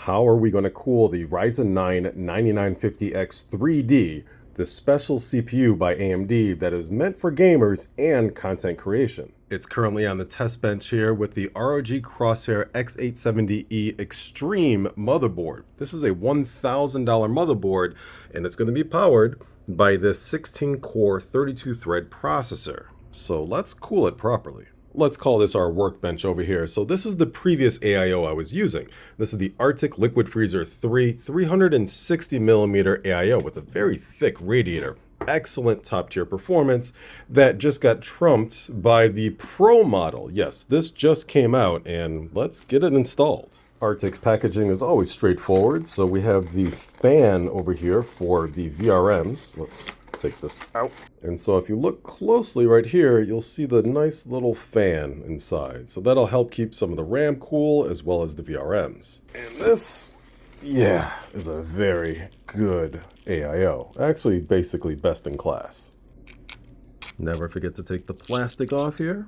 How are we going to cool the Ryzen 9 9950X 3D, the special CPU by AMD that is meant for gamers and content creation? It's currently on the test bench here with the ROG CROSSHAIR X870E Extreme motherboard. This is a $1,000 motherboard, and it's going to be powered by this 16-core 32-thread processor. So let's cool it properly. Let's call this our workbench over here. So this is the previous AIO I was using. This is the Arctic Liquid Freezer 3 360mm AIO with a very thick radiator. Excellent top-tier performance that just got trumped by the Pro model. Yes, this just came out, and let's get it installed. Arctic's packaging is always straightforward. So we have the fan over here for the VRMs. Let's take this out. And so if you look closely right here, you'll see the nice little fan inside. So that'll help keep some of the RAM cool as well as the VRMs. And this, yeah, is a very good AIO. Actually, basically best in class. Never forget to take the plastic off here.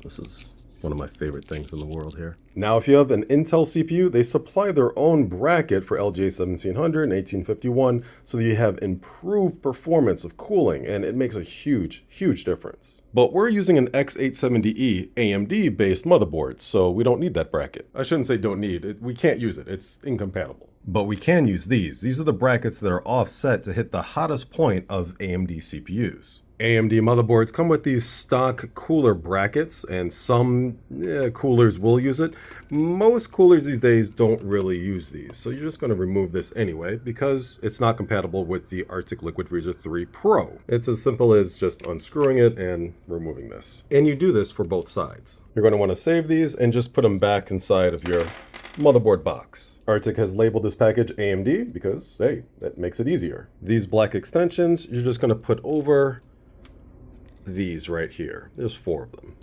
This is one of my favorite things in the world here. Now, if you have an Intel CPU, they supply their own bracket for LGA 1700 and 1851 so that you have improved performance of cooling, and it makes a huge difference. But we're using an X870E AMD-based motherboard, so we don't need that bracket. I shouldn't say don't need it. We can't use it. It's incompatible. But we can use these. These are the brackets that are offset to hit the hottest point of AMD CPUs. AMD motherboards come with these stock cooler brackets, and some coolers will use it. Most coolers these days don't really use these, so you're just going to remove this anyway because it's not compatible with the Arctic Liquid Freezer 3 Pro. It's as simple as just unscrewing it and removing this. And you do this for both sides. You're going to want to save these and just put them back inside of your motherboard box. Arctic has labeled this package AMD because, hey, that makes it easier. These black extensions, you're just going to put over these right here. There's 4 of them.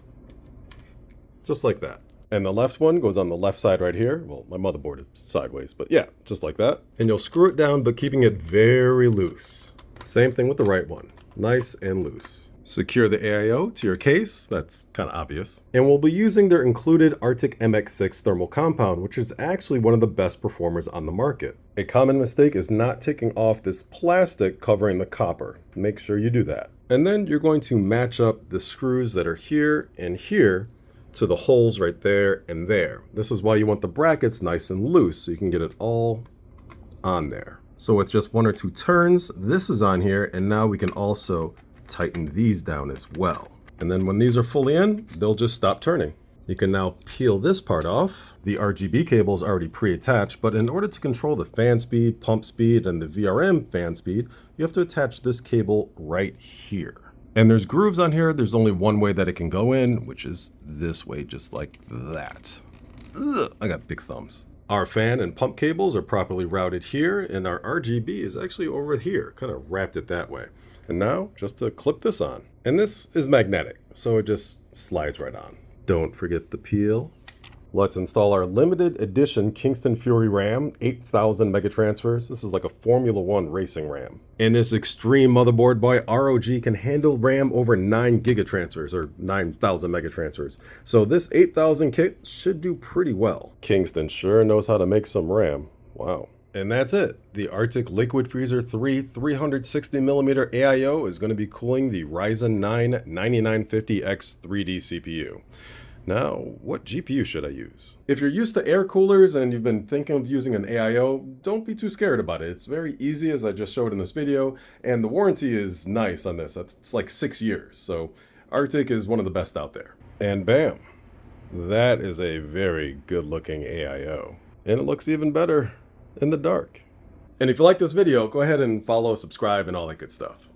Just like that. And the left one goes on the left side right here. Well, my motherboard is sideways, but yeah, just like that. And you'll screw it down, but keeping it very loose. Same thing with the right one. Nice and loose. Secure the AIO to your case. That's kind of obvious. And we'll be using their included Arctic MX6 thermal compound, which is actually one of the best performers on the market. A common mistake is not taking off this plastic covering the copper. Make sure you do that. And then you're going to match up the screws that are here and here to the holes right there and there. This is why you want the brackets nice and loose so you can get it all on there. So with just 1 or 2 turns, this is on here, and now we can also tighten these down as well. And then when these are fully in, they'll just stop turning. You can now peel this part off. The RGB cable is already pre-attached, but in order to control the fan speed, pump speed, and the VRM fan speed, you have to attach this cable right here. And there's grooves on here. There's only one way that it can go in, which is this way, just like that. Ugh, I got big thumbs. Our fan and pump cables are properly routed here, and our RGB is actually over here, kind of wrapped it that way. And now, just to clip this on. And this is magnetic, so it just slides right on. Don't forget the peel. Let's install our limited edition Kingston Fury RAM, 8,000 megatransfers. This is like a Formula 1 racing RAM. And this extreme motherboard by ROG can handle RAM over 9 gigatransfers, or 9,000 megatransfers. So this 8,000 kit should do pretty well. Kingston sure knows how to make some RAM. Wow. And that's it. The Arctic Liquid Freezer 3 360mm AIO is going to be cooling the Ryzen 9 9950X 3D CPU. Now, what GPU should I use? If you're used to air coolers and you've been thinking of using an AIO, don't be too scared about it. It's very easy, as I just showed in this video, and the warranty is nice on this. It's like 6 years, so Arctic is one of the best out there. And bam, that is a very good-looking AIO. And it looks even better in the dark. And if you like this video, go ahead and follow, subscribe, and all that good stuff.